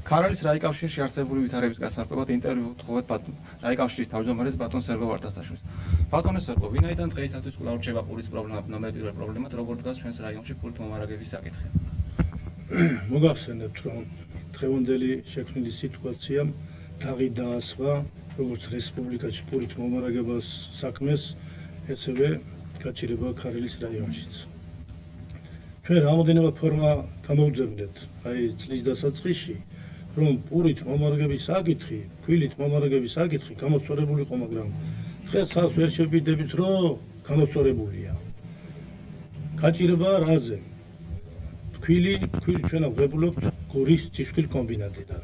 ქარალის რაიკავშირში არსებული ვითარების გასარკვევად ინტერვიუ ვთხოვეთ რაიკავშირის თავმჯდომარეს ბატონ სერგო ვარდასაშვილს. ბატონო სერგო, ვინაიდან დღეისათვის კვლავ რჩება პურის პრობლემა ნომერ პირველ პრობლემად, როგორ დგას ჩვენს რაიონში პურით მომარაგების საკითხი? მოგახსენებთ, რომ დღევანდელი შექმნილი სიტუაცია თაღი დაასვა როგორც რესპუბლიკაში პურით მომარაგებას საქმეს, ესევე გაჩერება ქარელის რაიონშიც. ჩვენ რამოდენიმე ფორმა გამოვძებნეთ, აი წლის დასაწყისში, რომ პურით მომარაგების საკითხი, ქვილით მომარაგების საკითხი გამოსწორებული იყო, მაგრამ დღეს ხალხს ვერ შევიდებით, რომ გამოსწორებულია. გაჭირება რაზე? ქვილი ჩვენ ვღებულობთ გორის წისქვილ კომბინატიდან.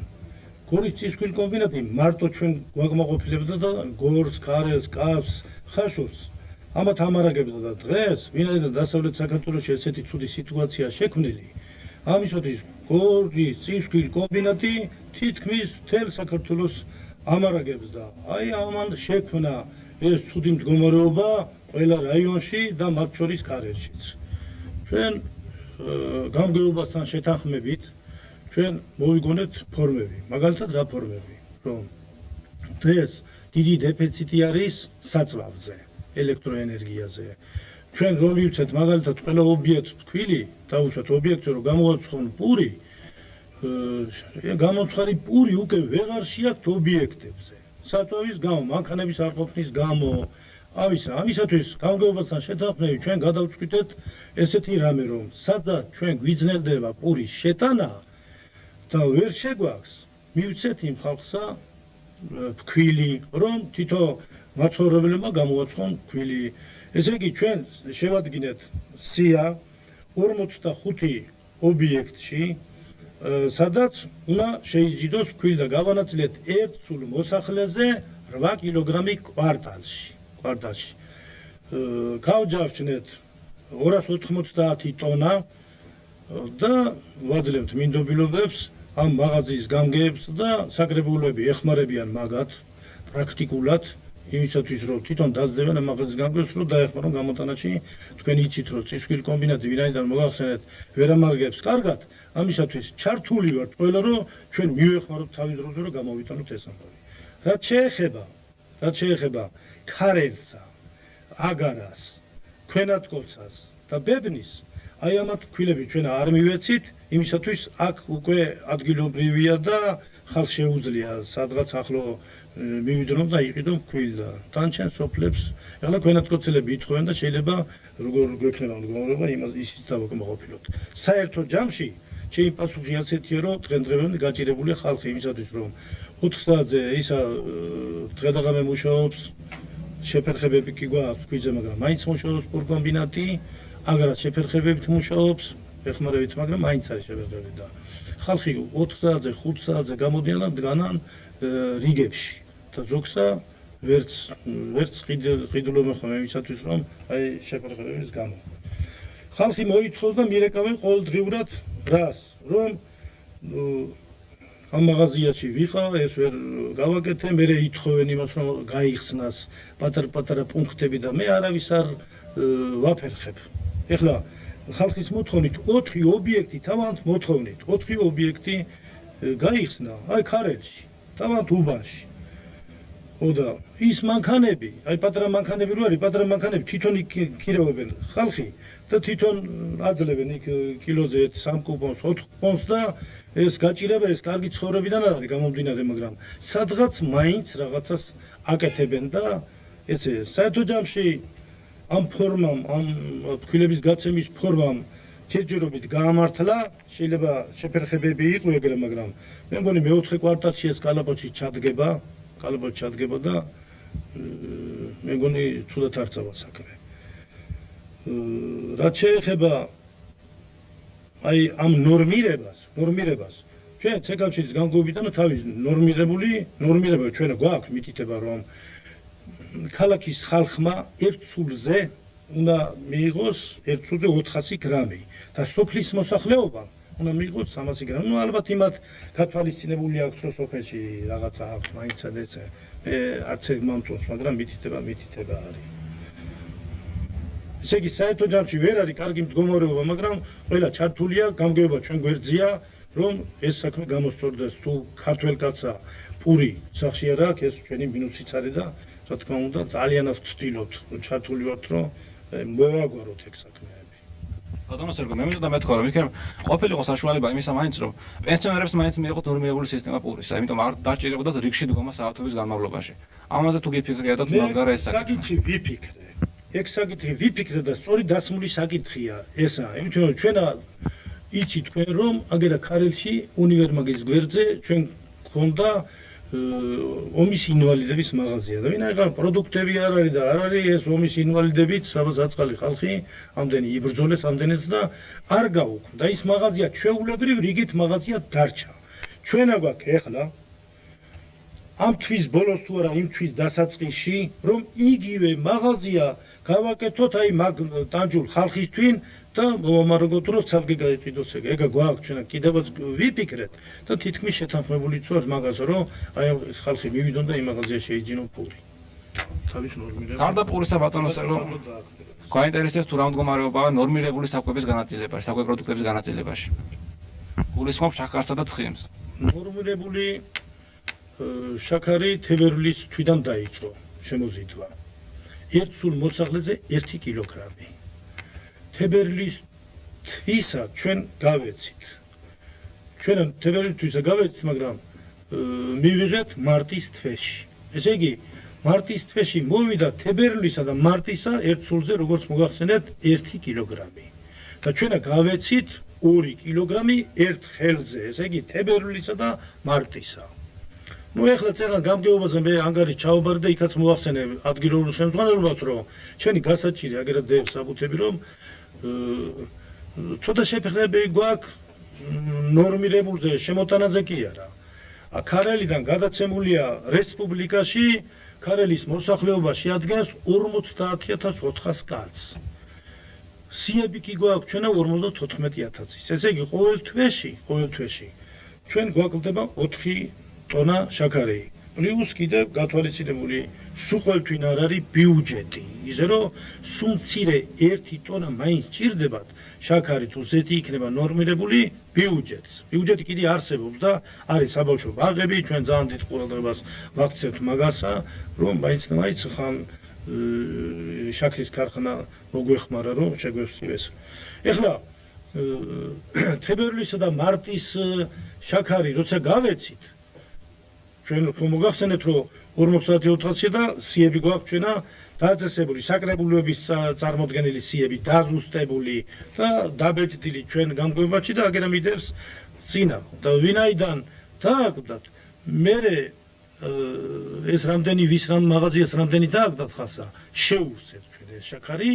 გორის წისქვილ კომბინატი მარტო ჩვენ გვაკმაყოფილებდა და გორს, ქარელს, კავს, ხაშურს ამათ ამარაგებდა და დღეს ვინაიდან დასავლეთ საქართველოში ესეთი ცუდი სიტუაცია შექმნილი, ამისათვის გორის წისქვილ კომბინატი თითქმის მთელ საქართველოს ამარაგებს და აი ამან შექმნა ეს ცუდი მდგომარეობა ყველა რაიონში და მათ შორის ქარელშიც. ჩვენ გამგეობასთან შეთანხმებით ჩვენ მოვიგონეთ ფორმები, მაგალითად რა ფორმები, რომ დღეს დიდი დეფიციტი არის საწვავზე, ელექტროენერგიაზე. ჩვენ რომ მივცეთ მაგალითად ყველა ობიექტს თქვილი, დაუშვათ ობიექტზე რომ გამოაცხონ პური, გამოცხარი პური უკვე ვეღარ შეაქვთ ობიექტებზე. საწვავის გამო, მანქანების არ ყოფნის გამო, ამისათვის გამგეობასთან შეთანხმებით ჩვენ გადავწყვიტეთ ესეთი რამე, რომ სადაც ჩვენ გვიძნელდება პურის შეტანა და ვერ შეგვაქვს, მივცეთ იმ ხალხსა ფქვილი, რომ თითო მაცხოვრებლებმა გამოაცხონ ფქვილი. ესე იგი, ჩვენ შევადგინეთ სია 45 ობიექტში, სადაც უნდა შეიზიდოს ფქვილი და გავანაწილეთ ერთ სულ მოსახლეზე 8 კილოგრამი კვარტალში. გავჯავშნეთ 290 ტონა და ვაძლევთ მინდობილობებს ამ მაღაზიის გამგეებს და საკრებულოები ეხმარებიან მაგათ პრაქტიკულად იმისათვის რომ თვითონ დაძლებენ ამ მაღაზიის გამგეებს რომ დაეხმარონ გამოტანაში თქვენ იცით რომ წისქვილ კომბინატი ვინაიდან მოგახსენეთ ვერ ამარაგებს კარგად ამისათვის ჩართული ვართ ყველა რომ ჩვენ მივეხმაროთ თავის დროზე რომ გამოვიტანოთ ეს ამბავი. რაც შეეხება ქარელსა, აგარას, ქვენათკოცას და ბებნის აი ამათ ქვილები ჩვენ არ მივეცით, იმისათვის აქ უკვე ადგილობრივია და ხალხს შეუძლია სადღაც ახლო მივიდრონ და იყიდონ ქვილ და თან ჩვენ სოფლებს, ეხლა ქვენათკოცელები ითხოვენ და შეიძლება როგორ გვექნება მდგომარეობა ისიც დავაკმაყოფილოთ. საერთო ჯამში ჩემი პასუხი ასეთია, რომ დღემდე გაჭირებულია ხალხი იმისათვის, რომ 4 საათზე ისა დღე-დღე მუშაობს, შეფერხებები კი გვაქვს ქვიზე, მაგრამ მაინც მუშაობს პურკომბინატი, აგრაც შეფერხებებით მუშაობს, ეხმარებით, მაგრამ მაინც არის შეფერხებები და ხალხი 4 საათზე, 5 საათზე გამოდიან და დგანან რიგებში და ზოგსა ვერც ყიდულობენ ხოლმე იმისათვის, რომ აი შეფერხებების გამო. ხალხი მოითხოვს და მირეკავენ ყოველდღიურად რას, რომ ამ მაღაზიაში ვიყავ, ეს ვერ გავაკეთე, მერე ითხოვენ იმას, რომ გაიხსნას პატარ-პატარა პუნქტები და მე არავის არ ვაფერხებ. ეხლა ხალხის მოთხოვნით 4 ობიექტი თავად მოთხოვნით, 4 ობიექტი გაიხსნა, აი ქარელში, თავად უბანში. და ის მანქანები, აი პატარა მანქანები რო არის, პატარა მანქანები თვითონ იქირევებენ ხალხი და თვითონ აძლევენ იქ კილოზე 3 კუბონს, 4 კუბონს და ეს გაჭირება ეს კარგი ცხოვრებიდან არ არის გამომდინარე, მაგრამ სადღაც მაინც რაღაცას აკეთებენ და ესე საერთო ჯამში ამ ფორმამ, ამ ფქვილების გაცემის ფორმამ ჯერჯერობით გაამართლა, შეიძლება შეფერხებები იყო ეგრე, მაგრამ მე მგონი მეოთხე კვარტალში ეს კალაპოტში ჩადგება და მე მგონი ცუდად არ წავა საქმე. რაც შეეხება აი ამ ნორმირებას ჩვენ ცეკავშიც გამგობიდან თავის ნორმირება ჩვენ გვაქვს მითითება რომ ქალაქის ხალხმა ერთ სულზე უნდა მიიღოს ერთ სულზე 400 გრამი და სოფლის მოსახლეობა უნდა მიიღოს 300 გრამი. ნუ ალბათ იმათ გათვალისწინებული აქვს რომ სოფელში რაღაცა აქვს მაინც ეცე არც ეგ მომწონს, მაგრამ მითითება არის. ესე იგი საერთო ჯამში ვერ არის კარგი მდგომარეობა, მაგრამ ყველა ჩართულია, გამგეობა ჩვენ გვერდზეა, რომ ეს საქმე გამოსწორდეს. თუ ქართველ კაცსა პური სახში არ აქვს, ეს ჩვენი მინუსიც არის და რა თქმა უნდა ძალიანაც ვცდილობთ, ჩართული ვართ, რომ მოვაგვაროთ ეგ საქმეები. ბატონო სერგო, მე მინდა მეთქვა, რომ იქნებ ყოფილიყო საშუალება იმისა მაინც, რომ პენსიონერებს მაინც მიეღოთ ნორმირებული სისტემა პურისა, იმიტომ არ დაჭირებოდათ რიგში დგომა საათების განმავლობაში. ამაზე თუ გიფიქრია და თუ მაგარა ეს საკითხი ვიფიქრე. ეგ საკითხი ვიფიქრე და სწორი დასმული საკითხია ესა, იმიტომ რომ ჩვენა იცი თქვენ რომ აგერა ქარელში უნივერმაგის გვერდზე ჩვენ გქონდა ომის ინვალიდების მაღაზია და ვინაიდან პროდუქტები არ არის და არ არის ეს ომის ინვალიდებით სადაც აწყალი ხალხი ამდენი იბრძოლეს ამდენიც და არ გაუქმდა ის მაღაზია ჩვეულებრივ რიგით მაღაზია დარჩა ჩვენა გვაქვს ეხლა ამ თვის ბოლოს თუ არა იმ თვის დასაწყისში რომ იგივე მაღაზია გავაკეთოთ აი მაგ ტანჯულ ხალხისთვის და მომარაგოთ რომ ცალკე გაიყიდოს ეგ გვაქვს ჩვენ კიდევაც ვიფიქრეთ და თითქმის შეთანხმებულიც ვართ მაგაზე რომ აი ეს ხალხი მივიდონ და იმ მაღაზიაში შეიძინონ პური თავის ნორმირებული გარდა პურისა ბატონო სერგო გაინტერესებს თუ რა მდგომარეობაა ნორმირებული საკვების განაწილებაში საკვე პროდუქტების განაწილებაში გულისხმობ შაქარსა და ცხიმს ნორმირებული შაქარი თებერვლის თვიდან დაიწყო შემოზიდვა ერთ სულ მოსახლეზე 1 კილოგრამი თებერვლის თვისა ჩვენ გავეცით. ჩვენ თებერვლის თვისა გავეცით, მაგრამ მივიღეთ მარტის თვეში. ესე იგი, მარტის თვეში მოვიდა თებერვლისა და მარტისა ერთ სულზე, როგორც მოგახსენეთ, 1 კილოგრამი. და ჩვენა გავეცით 2 კილოგრამი ერთ ხელზე, ესე იგი, თებერვლისა და მარტისა. ნუ ეხლა წეგან გამგეობაზე მე ანგარის ჩავაბარე და იქაც მოახსენე ადგილობრივ ხელმძღვანელობას, რომ ჩვენი გასაჭირი აგერად დებს საბუთები, რომ ცოტა შეფეხები გვაქვს ნორმირებულზე შემოტანაზე კი არა. ქარელიდან გადაცემულია რესპუბლიკაში ქარელის მოსახლეობა შეადგენს 50400 კაცს. სიები კი გვაქვს ჩვენა 54000-ის. ესე იგი ყოველ თვეში ჩვენ გვაკლდება 4 ტონა შაქარი. პლუს კიდევ გათვალისწინებული სუხოლთვინ არ არის ბიუჯეტი. ისე რომ სულ მცირე 1 ტონა მაინც ჭირდებათ შაქარი თუ ზეთი იქნება ნორმირებული ბიუჯეტს. ბიუჯეტი კიდე არსებობს და არის საბავშვო ბაღები, ჩვენ ძალიან დიდ ყურადღებას ვაქცევთ მაგასა, რომ მაინც ხან შაქრის ქარხანა მოგვეხმარა, რომ შეგვეცეს. ეხლა თებერვლისა და მარტის შაქარი როცა გავეცით ჩვენ მოგახსენეთ რომ 54-ში და სიები გვაქვს ჩვენა დაწესებული საკრებულოების წარმოდგენილი სიები დაზუსტებული და დაბეჭდილი ჩვენ გამგებაში და აგერა მიდევს წინა და ვინაიდან დააგდათ მე ეს რამდენი ვის რამ მაღაზიას რამდენი დააგდათ ხალხსა შეუვსეთ ჩვენ ეს შაქარი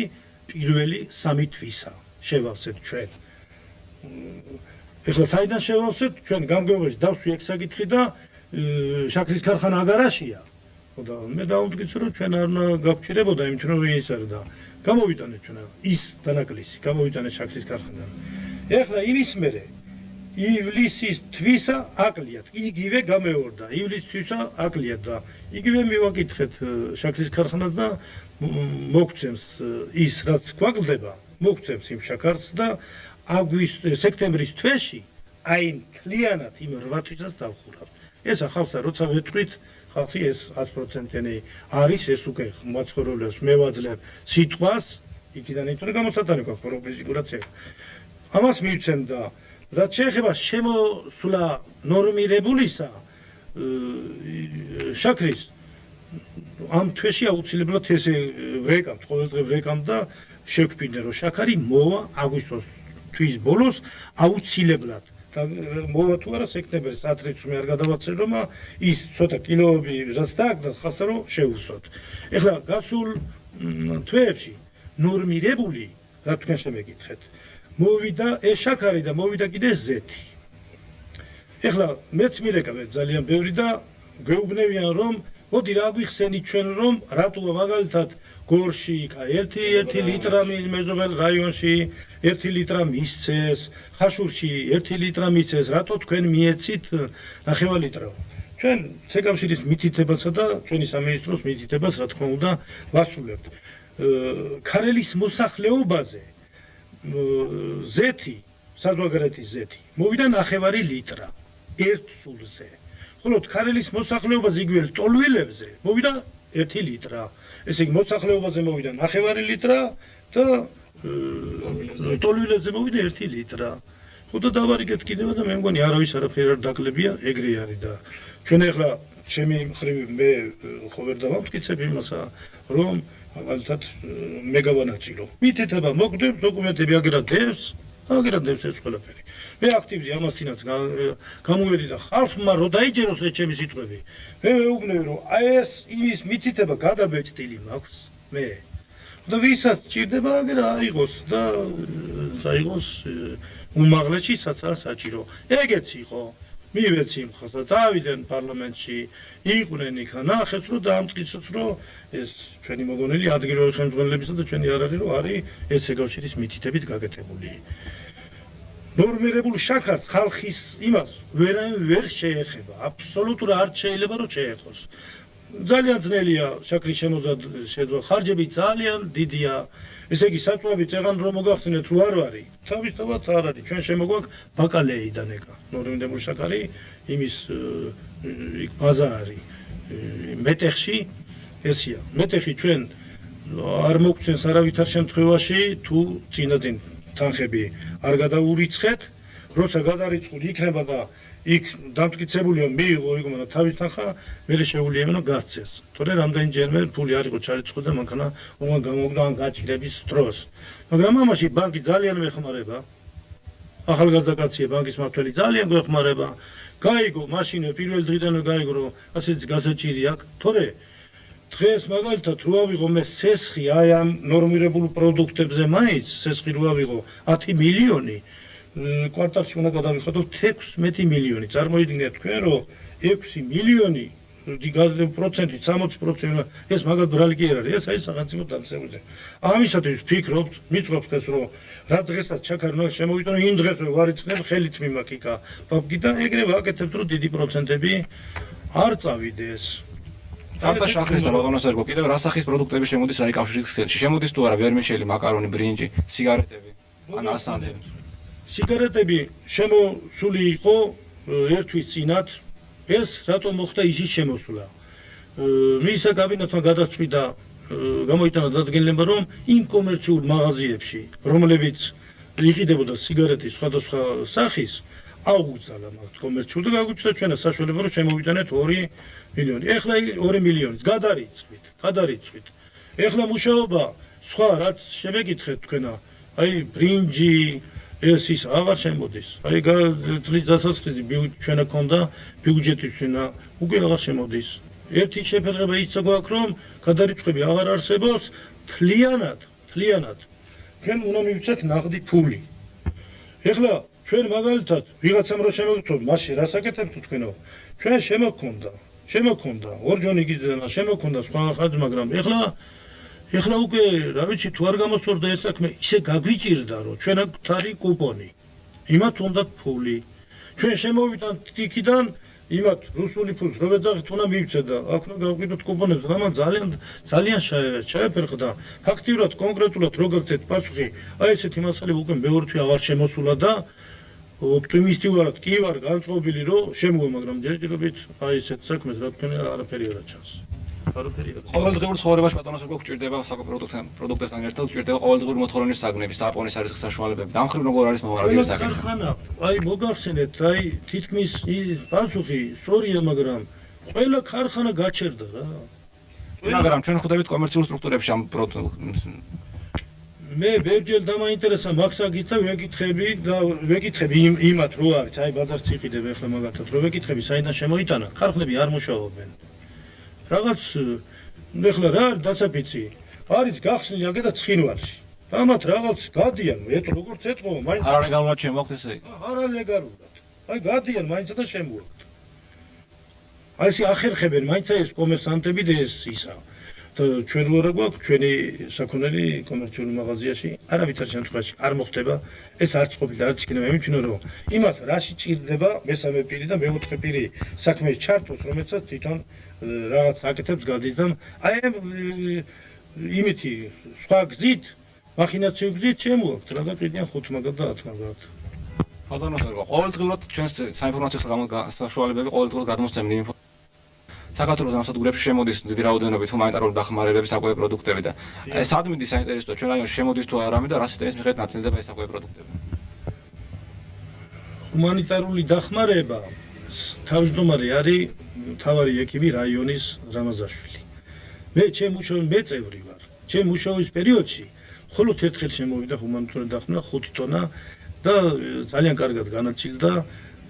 პირველი 3 თვისა შევავსეთ ჩვენ ეხლა საიდან შევავსეთ ჩვენ გამგებაში დავსვი ეგ საკითხი და შაქრის ქარხანა აგარაშია. და მე დავუმტკიცე რომ ჩვენ არ გაგვჭირებოდა იმით რომ ის არის და გამოვიტანეთ ჩვენ ის დანაკლისი, გამოვიტანეთ შაქრის ქარხანა. ეხლა იმის მერე ივლისის თვისა აკლიათ, იგივე გამეორდა. ივლისის თვისა აკლიათ და იგივე მივაკითხეთ შაქრის ქარხანას და მოგცემს ის რაც გვაკლდება, მოგცემს იმ შაქარს და სექტემბრის თვეში აი მთლიანად იმ 8 თვისას დავხურავთ. ეს ახალსა როცა ვეთქვით ხალხი ეს 100%-იანი არის ეს უკვე მაცხოვრებლებს მევაძლევ სიტყვას იქიდან იმიტომ რომ გამოსატანი გვაქვს პროფესიურაცია ამას მივცემ და რაც შეეხება შემოსვლა ნორმირებულისა შაქრის ამ თვეში აუცილებლად ესე ვრეკავთ ყოველდღე ვრეკავთ და შევქმნით რომ შაქარი მოვა აგვისტოს თვის ბოლოს აუცილებლად მოვა თუ არა სექტემბერს ათრიც მე არ გადავაცე რომ ის ცოტა კილოები რაც დააგდათ ხალხსა რომ შევუსვათ. ეხლა გასულ თვეებში ნორმირებული რა თქვენ შემეკითხეთ მოვიდა ეს შაქარი და მოვიდა კიდე ზეთი. ეხლა მეც მირეკავენ ძალიან ბევრი და გვეუბნებიან რომ მოდი რა გვიხსენით ჩვენ რომ რატოა მაგალითად გორში იქა 1 ლიტრა მეზობელ რაიონში 1 ლიტრა მისცეს, ხაშურში 1 ლიტრა მისცეს, რატო თქვენ მიეცით 9 ლიტრა. ჩვენ ცეკავშირის მითითებასა და ჩვენი სამინისტროს მითითებას რა თქმა უნდა ვასრულებთ. ქარელის მოსახლეობაზე ზეთი საზღვარგარეთის ზეთი მოვიდა 9 ლიტრა ერთ სულზე. ხოლო ქარელის მოსახლეობაზე იგივე ტოლვილებზე მოვიდა 1 ლიტრა. ესე იგი მოსახლეობაზე მოვიდა 9 ლიტრა და ტოლვილებზე მოვიდა 1 ლიტრა. ხო და დავარიგეთ კიდევ და მე მგონი არავის არაფერი არ დაკლებია, ეგრე არის და ჩვენ ახლა ჩემი მხრივ მე ხო ვერ დავამტკიცებ იმასა, რომ მაგალითად მე გავანაწილო. მითითება მოგდებს დოკუმენტები აგერადებს ეს ყველაფერი. მე აქტივზე ამასთანაც გამოვედი და ხალხმა რო დაიჯეროს ეს ჩემი სიტყვები. მე მეუბნები რომ აი ეს იმის მითითება გადაბეჭდილი მაქვს მე. და ვისაც ჭირდება აგერა აიღოს და აიღოს უმაღლესი საჭირო. ეგეც იყო. მივეცი მხარს და წავიდნენ პარლამენტში, იყვნენ იქ, ნახეთ რომ დაამტკიცოთ რომ ეს ჩვენი მოგონილი ადგილობრივი ხელმძღვანელებისა და ჩვენი არ არის რომ არის ეს ეკავშირის მითითებით გაკეთებული. ნორმირებულ შაქარს ხალხის იმას ვერ შეეხება, აბსოლუტურად არ შეიძლება რომ შეეხოს. ძალიან ძნელია შაქრის შემოძადვა, ხარჯები ძალიან დიდია. ესე იგი საწვავი წეღან რომ მოგახსენეთ რო არ არის, თავისთავად არ არის. ჩვენ შემოგვაქვს ბაკალეიდან ეკა. ნორმირებული შაქარი იმის იქ ბაზა არის. მეტეხში ესია. მეტეხი ჩვენ არ მოგცემს არავითარ შემთხვევაში თუ წინადინ თანხები არ გადაურიცხეთ, როცა გადარიცხული იქნება და იქ დამტკიცებულია მიიღო იგმა და თავის თანხა მე შეუძლია გასცეს. თორე რამდენჯერმე ფული არ იყო ჩარიცხული და მანქანა უგან გამოგდა ან გაჭირების დროს. მაგრამ ამაში ბანკი ძალიან მეხმარება. ახალგაზრდა კაცია ბანკის მმართველი ძალიან გვეხმარება. გაიგო მაშინე პირველ დღიდანვე გაიგო რომ ასეც გასაჭირი აქვს. თორე დღეს მაგალითად რო ავიღო მე სესხი აი ამ ნორმირებულ პროდუქტებზე მაინც სესხი რო ავიღო 10 მილიონი კვარტალში უნდა გადავიხადოთ 16 მილიონი. წარმოიდგინეთ თქვენ რომ 6 მილიონი პროცენტი 60% ეს მაგალ ბრალი კი არ არის. ეს არის სახელმწიფო დაწესებულება. ამისათვის ვფიქრობთ, მიწყობთ ეს რომ რა დღესაც ჩაქარი უნდა შემოვიდონ, იმ დღესვე ვარიცხნებ ხელით მიმაქიკა. ბაბგი და ეგრევე ვაკეთებთ რომ დიდი პროცენტები არ წავიდეს. და შაქრის და ბატონო სერგო კიდევ რა სახის პროდუქტები შემოდის აი კავშირის ქსელში? შემოდის თუ არა ვერმიშელი, მაკარონი, ბრინჯი, სიგარეტები, ან ასანთი? სიგარეტები შემოსული იყო ერთვის წინათ. ეს რატომ მოხდა ისის შემოსულა? მისა კაბინეტმა გადაწყვიტა გამოიტანა დადგენილება რომ იმ კომერციულ მაღაზიებში, რომლებიც იყიდებოდა სიგარეტის სხვადასხვა სახის, აუგზავნა მათ კომერციულ და გაგვიწევდა ჩვენას საშუალება რომ შემოვიტანეთ 2 მილიონი. ეხლა 2 მილიონიც გადარიცხვით. ეხლა მუშაობა სხვა რაც შემეკითხეთ თქვენა, აი ბრინჯი ეს ის აღარ შემოდის. აი წლის დასაწყისი ჩვენა ქონდა ბიუჯეტისთვინა უკვე აღარ შემოდის. ერთი შეფერღება ისცა გვაქვს რომ გადარიცხვები აღარ არსებობს თლიანად. ჩვენ უნდა მივცეთ ნაღდი ფული. ეხლა ჩვენ მაგალითად ვიღაცამ რო შემოგწოთ, მაშინ რას აკეთებთ თქვენო? ჩვენ შემოქონდა ორჯონი გიზენა, შემოქონდა სხვა ხალხი, მაგრამ ეხლა უკვე რა ვიცი თუ არ გამოსწორდა ეს საქმე, ისე გაგვიჭირდა რომ ჩვენ აქვთ არის კუპონი. იმათ უნდათ ფული. ჩვენ შემოვიდანთ იქიდან იმათ რუსული ფულს რო ვეძახით უნდა მივცეთ და აქ უნდა გავყიდოთ კუპონებს, მაგრამ ძალიან შეაფერხდა. ფაქტიურად კონკრეტულად რო გაგცეთ პასუხი, აი ესეთი მასალები უკვე მეორე თვე აღარ შემოსულა და ოპტიმისტი ვარ, კი ვარ განწყობილი რომ შემოვა, მაგრამ ჯერჯერობით აი ესეთ საქმეს რა თქმა უნდა არაფერი არ აჩანს. ყოველდღიურ ცხოვრებაში ბატონო სერგო გვჭირდება პროდუქტებთან ერთად გვჭირდება ყოველდღიური მოთხოვნის საგნები, საპონის არის საშუალებები. დამხრივ როგორ არის მოვარდნილი საქმე? აი მოგახსენეთ, აი თითქმის პასუხი სწორია, მაგრამ ყველა ქარხანა გაჩერდა რა. მაგრამ ჩვენ ხვდებით კომერციულ სტრუქტურებში ამ პროდუქტს. მე ბევრჯერ დამაინტერესა მაქსაგით და ვეკითხები იმათ რო არის, აი ბაზარს იყიდებ ახლა მაგალითად, რო ვეკითხები საიდან შემოიტანა, ქარხნები არ მუშაობენ. რაღაც ახლა რა არის დასაფიცი? არის გახსნილი აგე და ცხინვალში. ამათ რაღაც გადიან, როგორც ეთყობა, მაინც არალეგალურად შემოაქვთ ესე იგი. არალეგალურად. აი გადიან მაინც და შემოაქვთ. აი ესე ახერხებენ, მაინც ეს კომერსანტები და ეს ისა. და ჩვენ რა გვაქვს ჩვენი საქონელი კომერციული მაღაზიაში არავითარ შემთხვევაში არ მოხდება ეს არც ყოფილი არც იქნება იმითინო რომ იმას რაში ჭირდება მესამე პირი და მეოთხე პირი საქმეს ჩართოს რომელსაც თვითონ რაღაც აკეთებს გადის და აი იმითი სხვა გზით მახინაციო გზით შემოაქვთ რა და კიდიან 5 მაგალ და 10 მაგალ ბატონო სერგო, ყოველდღიურად ჩვენს საინფორმაციო საშუალებები ყოველდღიურად გადმოსცემენ ინფო. საქართველოს ამსადგურებში შემოდის დიდი რაოდენობით ჰუმანიტარული დახმარებები, საკვები პროდუქტები და სად მიდის საინტერესოა ჩვენ რაიონში შემოდის თუ არა და რა სისტემის მიხედვით ნაწილდება ეს საკვები პროდუქტები. ჰუმანიტარული დახმარება თავმჯდომარე არის მთავარი ექიმი რაიონის რამაზაშვილი. მე წევრი ვარ. ჩემ მუშაობის პერიოდში მხოლოდ ერთხელ შემოვიდა ჰუმანიტარული დახმარება 5 ტონა და ძალიან კარგად განაწილდა.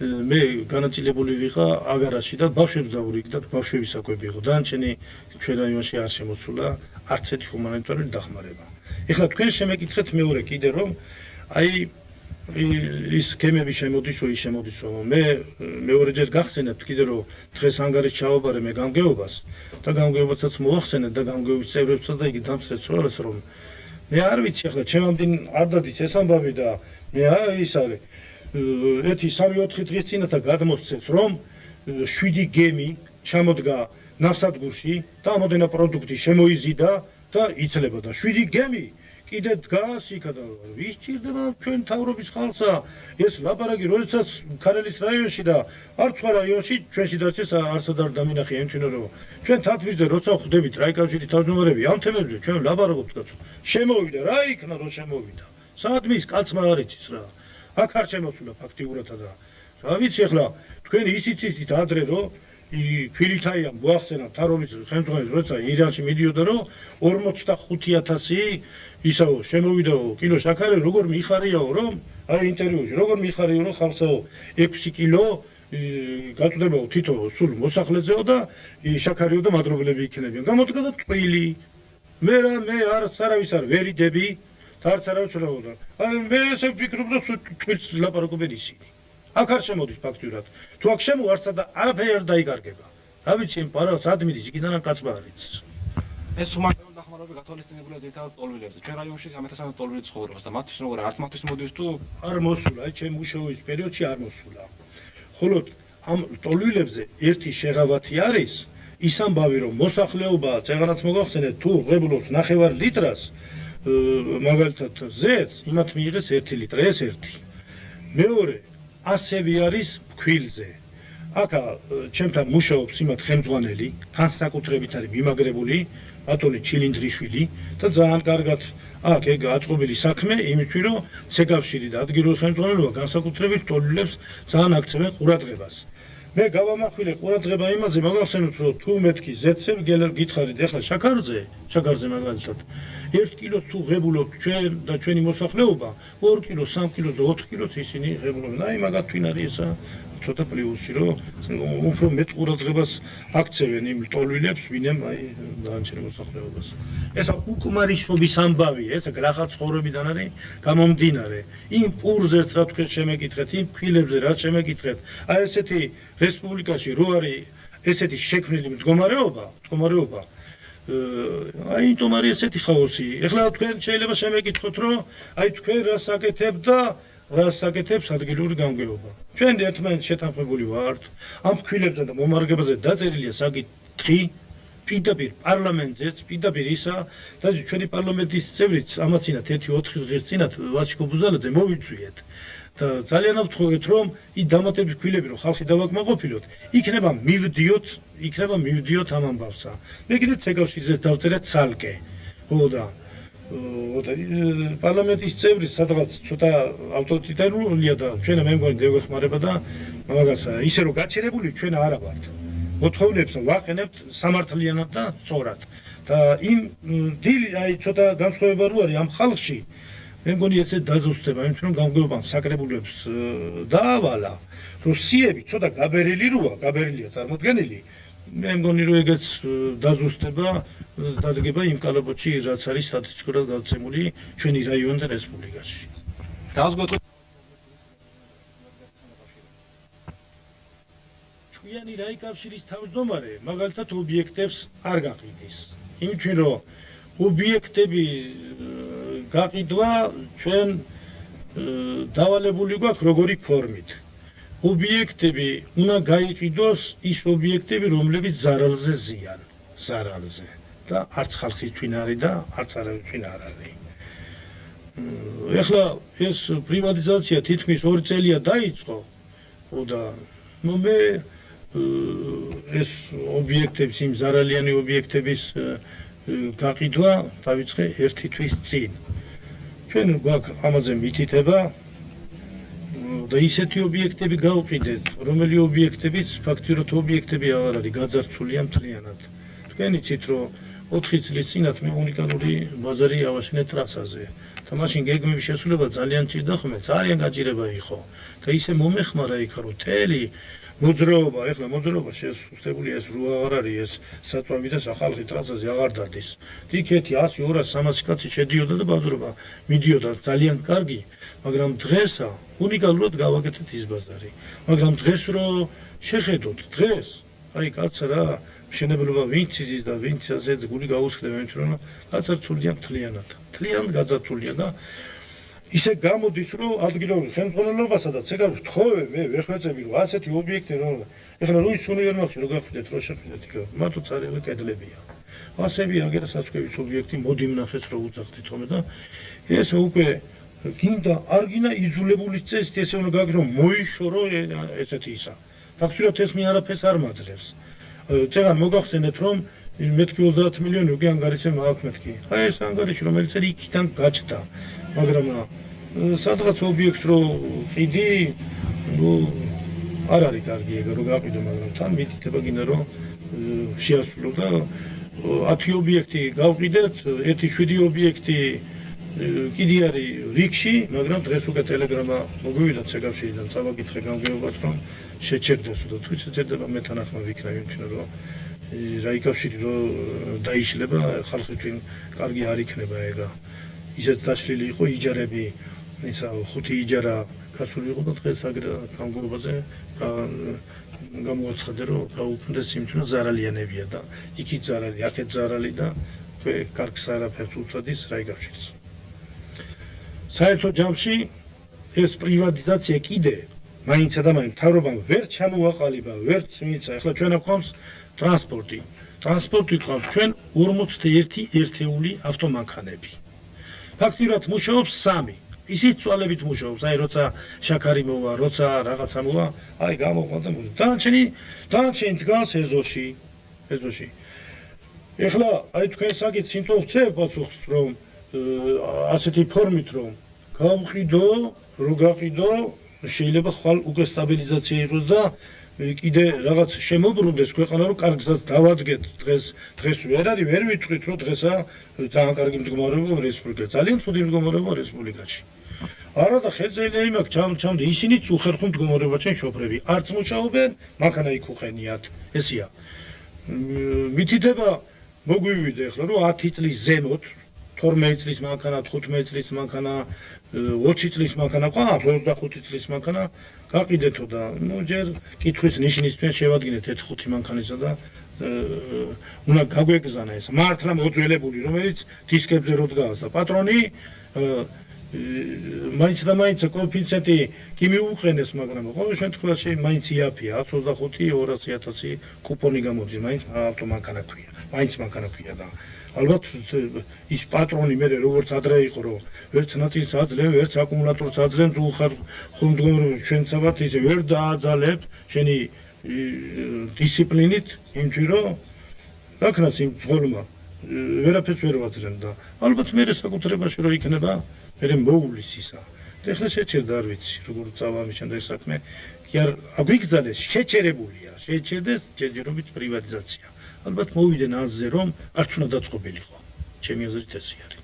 მე განაწილებული ვიყა აგარაში და ბავშვებს დავურიგდა, ბავშვების საკვები იყო. დანარჩენი ჩვენ რაიონში არ შემოსულა არც ერთი ჰუმანიტარული დახმარება. ეხლა თქვენ შემეკითხეთ მეორე კიდე რომ აი ის გემები შემოდისო, ის შემოდისო. მე მეორეჯერ გახსენებთ კიდე რომ დღეს ანგარიშ ჩავაბარე მე გამგეობას და გამგეობასაც მოახსენეთ და გამგეობის წევრებსაც და იგი დამსწრეთ სულას რომ მე არ ვიცი ახლა ჩემამდე არ დადის ეს ამბავი და მე ის არის ერთი 3-4 დღის წინათა გადმოსცეს რომ 7 გემი ჩამოდგა ნავსადგურში და ამოდენა პროდუქტი შემოიზიდა და იცლება და 7 გემი კიდე დგას იქ და ვის ჭირდება ჩვენ თავრობის ხალხსა ეს ლაპარაკი როდესაც ქარელის რაიონში და არც სხვა რაიონში ჩვენში დარჩეს არცად არ დამინახია იმთვინო რომ ჩვენ თათბირზე როცა ხვდებით რაიკავშირის თავმჯდომარეები ამ თემებზე ჩვენ ლაპარაკობთ კაცო შემოვიდა რა იქნა რომ შემოვიდა საათმის კაცმა არ იცის რა აქ არ შემოსულა ფაქტიურად და რა ვიცი ახლა თქვენ ისიც იცით ადრე რომ ფილითაიამ მოახსენა თავრობის ხელმძღვანელს როცა ირანში მიდიოდა რომ 45000 ისაო შემოვიდაო კილო შაქარი როგორ მიხარიაო რომ აი ინტერვიუში როგორ მიხარიაო რომ ხალხსაო 6 კილო გაწდებაო თითო სულ მოსახლეზეო და შაქარიო და მადრობლები იქნებიან გამოდგა და ტყილი მე არც არავის არ ვერიდები და არც არავის რა უნდა აი მე ესე ვფიქრობ რომ თვითს ლაპარაკობენ ისინი აქ არ შემოდის ფაქტურად თუ აქ შემოარსა და არაფერი არ დაიკარგება რა ვიცი იმ პარალელს ადმიდის იქიდან კაცმა არის ეს ჰუმანიტარული დახმარება გათვალისწინებულია ზედმეტად ტოლვილებზე. ჩვენ რაიონში 1300 ტოლვილი ცხოვრობს და მათთვის როგორ არც მათთვის მოდის თუ არ მოსულა, აი ჩემ მუშაობის პერიოდში არ მოსულა. ხოლო ამ ტოლვილებზე ერთი შეღავათი არის ის ამბავი რომ მოსახლეობა წეღანაც მოგახსენეთ თუ ღებულობს 9 ლიტრას მაგალითად ზეთს იმათ მიიღეს 1 ლიტრა ეს ერთი. მეორე ასევე არის ფქვილზე. აქა ჩემთან მუშაობს იმათ ხელმძღვანელი, განსაკუთრებით არის მიმაგრებული ბატონი ჩილინდრიშვილი და ძალიან კარგად აქ ეგ აწყობილი საქმე იმითი რომ ცეკავშირი და ადგილობრივი ხელმძღვანელობა განსაკუთრებით ტოლვილებს ძალიან აქცევენ ყურადღებას. მე გავამახვილე ყურადღება იმაზე მაგახსენოთ რომ თუ მეთქი ზეთზე გითხარით ეხლა შაქარზე მაგალითად 1 კილოს თუ ღებულობთ ჩვენ და ჩვენი მოსახლეობა 2 კილოს 3 კილოს და 4 კილოს ისინი ღებულობენ აი მაგათ თვინ არის ესა ცოტა პლუსი რომ უფრო მეტ ყურადღებას აქცევენ იმ ტოლვილებს ვინემ აი დანარჩენ მოსახლეობას ესა უკმარისობის ამბავი ეს რაღაც ცხოვრებიდან არის გამომდინარე იმ პურზეც რა თქვენ შემეკითხეთ იმ ფქვილებზე რა შემეკითხეთ აი ესეთი რესპუბლიკაში რო არის ესეთი შექმნილი მდგომარეობა აი იმიტომ არის ესეთი ხაოსი ეხლა თქვენ შეიძლება შემეკითხოთ რომ აი თქვენ რას აკეთებთ და რას აკეთებს ადგილური გამგეობა ჩვენ ერთმანეთს შეთანხმებული ვართ ამ ფქვილებზე და მომარაგებაზე დაწერილია საკითხი პირდაპირ პარლამენტზეც პირდაპირ ისა და ჩვენი პარლამენტის წევრიც ამაცინათ 1-4 დღის წინათ ვაჩიკო ბუზალაძე მოვიწვიეთ და ძალიან ავთხოვეთ რომ ის დამატებით ფქვილები რომ ხალხი დავაკმაყოფილოთ იქნება მივდიოთ ამ ამბავსა მე კიდე ცეკავშირზე დავწერე ცალკე ხო და პარლამენტის წევრი სადღაც ცოტა ავტორიტეტულია და ჩვენ მე მგონი დევეხმარება და მაგას ისე რომ გაჩერებული ჩვენ არა ვართ მოთხოვნებს ვაყენებთ სამართლიანად და სწორად და იმ დილი აი ცოტა განსხვავება რო არის ამ ხალხში მე მგონი ესე დაზუსტება იმიტომ რომ გამგეობამ საკრებულებს დაავალა რომ სიები ცოტა გაბერილია წარმოდგენილი მე მგონი რომ ეგეც დაზუსტება დადგება იმ კალაპოტში რაც არის სტატისტიკურად გაცემული ჩვენი რაიონი და რესპუბლიკაში. ჩვენი რაიკავშირის თავმჯდომარე მაგალითად ობიექტებს არ გაყიდის. იმითი რომ ობიექტები გაყიდვა ჩვენ დავალებული გვაქვს როგორი ფორმით. ობიექტები უნდა გაიყიდოს ის ობიექტები რომლებიც ზარალზე ზიან ზარალზე და არც ხალხის თვინ არის და არც არავის თვინ არ არის ეხლა ეს პრივატიზაცია თითქმის 2 წელია დაიწყო და მე ეს ობიექტების იმ ზარალიანი ობიექტების გაყიდვა დავიწყე 1 თვის წინ. ჩვენ გვაქვს ამაზე მითითება და ისეთი ობიექტები გავყიდეთ, რომელი ობიექტებიც ფაქტიურად ობიექტები არ არის, გაძარცულია მთლიანად. თქვენ იცით, რომ 4 წლის წინათ მე უნიკალური ბაზარი ავაშენე ტრასაზე. და მაშინ გეგმების შესრულება ძალიან ჭირდა ხოლმე, ძალიან გაჭირება იყო. და ისე მომეხმარა იქ, რომ თელი მოძრაობა, ეხლა მოძრაობა შესუსტებულია ეს რო აღარ არის ეს საწვავი და სახალხი ტრასაზე აღარ დადის. იქეთი 100, 200, 300 კაცი შედიოდა და ბაზრობა მიდიოდა ძალიან კარგი, მაგრამ დღესა უნიკალურად გავაკეთეთ ის ბაზარი. მაგრამ დღეს რო შეხედოთ, დღეს აი კაცსა რა მშენებლობა ვინც იზის და ვინც ასე გული გაუცხდება იმით რომ გაძარცულია მთლიანად. მთლიანად გაძარცულია და ისე გამოდის რომ ადგილობრივ ხელმძღვანელობასაც ეგ არის თხოვე მე ვეხვეწები რომ ასეთი ობიექტი რომ ეხლა რუის უნივერსიტეტში რო გახვიდეთ რო შეხვიდეთ იქ მარტო წარეული კედლებია. ასები აგერ საცქევის ობიექტი მოდი ვნახეს რო უძახდით ხოლმე და ეს უკვე გინდა არ გინდა იძულებული წესით ესე უნდა გაგრო მოიშორო ესეთი ისა. ფაქტობრივად ეს მე არაფერს არ მაძლევს. წეგან მოგახსენეთ რომ მეთქი 30 მილიონი უკვე ანგარიშზე მაქვს მეთქი. აი ეს ანგარიში რომელიც არის იქიდან გაჩნდა. მაგრამ სადღაც ობიექტს რო ყიდი, არ არის კარგი ეგ რო გაყიდო, მაგრამ თან მითითება გინდა რომ შეასრულო და 10 ობიექტი გავყიდეთ, 1-7 ობიექტი კიდე არის რიგში, მაგრამ დღეს უკვე ტელეგრამა მოგვივიდა ცეკავშირიდან წავაკითხე გამგეობას რომ შეჩერდესო და თუ შეჩერდება მე თანახმა ვიქნები თვითონ რომ რა იკავშირი რომ დაიშლება ხალხი თვითონ კარგი არ იქნება ეგა. ისეთ დაშლილი იყო იჯარები, ისა 5 იჯარა გასული იყო და დღეს აგრე გამგეობაზე გამოაცხადე რომ გაუქმდეს იმიტომ რომ ზარალიანებია და იქით ზარალი, აქეთ ზარალი და თქვენ კარგს არაფერს უწოდის რა იკავშირს. საერთო ჯამში ეს პრივატიზაცია კიდე მაინც ადამიანს მთავრობამ ვერ ჩამოაყალიბა, ვერც მიეცა. ახლა ჩვენ გვყავს ტრანსპორტი. ტრანსპორტი გვყავს ჩვენ 41 ერთეული ავტომანქანები. ფაქტიურად მუშაობს 3. ისიც წვალებით მუშაობს, აი როცა შაქარი მოვა, როცა რაღაცა მოვა, აი გამოყვა და დანარჩენი დგას ეზოში. ეხლა აი თქვენ საკითხს იმიტომ ვწევ პასუხს რომ ასეთი ფორმით რომ გავყიდო, რო გაყიდო, შეიძლება ხვალ უკვე სტაბილიზაცია იყოს და კიდე რაღაც შემოbrunდეს ქვეყანა რომ კარგსაც დავადგეთ დღეს ვერ არის ვერ ვიტყვით რომ დღესა ძალიან კარგი მდგომარეობა რესპუბლიკაში ძალიან ცუდი მდგომარეობა რესპუბლიკაში არა და ხელძელი მაქვს ჩამდე ისინიც უხერხო მდგომარეობაშენ შოფრები არც მუშაობენ მანქანა იქ უხენიათ ესია მითითება მოგვივიდა ახლა რომ 10 წლის ზემოთ 12 წლის მანქანა 15 წლის მანქანა 20 წლის მანქანა ყავს 25 წლის მანქანა გაყიდეთო და ნუ ჯერ კითხვის ნიშნისთვისაც შევადგინეთ 5 მანქანისა და უნდა გაგვეგზანა ეს მართლა მოძველებული რომელიც დისკებზე რო დგას და პატრონი მაინც და მაინც კოეფიციენტი კი მიუყენეს მაგრამ ყოველ შემთხვევაში მაინც იაფია 125 200,000 კუპონი გამოდის მაინც ავტომანქანა ქვია მაინც მანქანა ქვია და ალბათ ის პატრონი მე როგორც ადრე იყო რომ ვერც ნაწილს აძლევ, ვერც აკუმულატორს აძლევ, თუ ხარ ხუმდგომარეობაში ჩვენ საბათ ისე ვერ დააძალებ შენი დისციპლინით იმთვი რომ რაკნაც იმ ძღოლმა ვერაფერს ვერ ვაძლევ და ალბათ მე საკუთრებაში რო იქნება მე მოულის ისა. და ეხლა შეჩერდა არ ვიცი როგორ წავა ამის შემდეგ საქმე კი არ აგვიგზავნეს შეჩერებულია, შეჩერდეს ჯერჯერობით პრივატიზაცია. ალბათ მოვიდნენ აზზე რომ არც უნდა დაწყობილიყო. ჩემი აზრით ესე არის.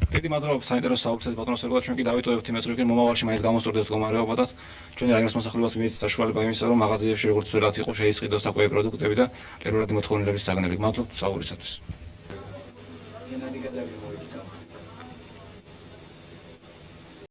დიდი მადლობა საინტერესო საუბრისას ბატონო სერგო ჩვენ კი დავიტოვებთ იმას რომ მომავალში მაინც გამოსწორდეს მდგომარეობა და ჩვენი რაიონის მოსახლეობას მიეცეთ საშუალება იმისა რომ მაღაზიებში როგორც თველად იყო შეისყიდოს საკვები პროდუქტები და პირველადი მოთხოვნილების საგნები. მადლობთ საუბრისათვის.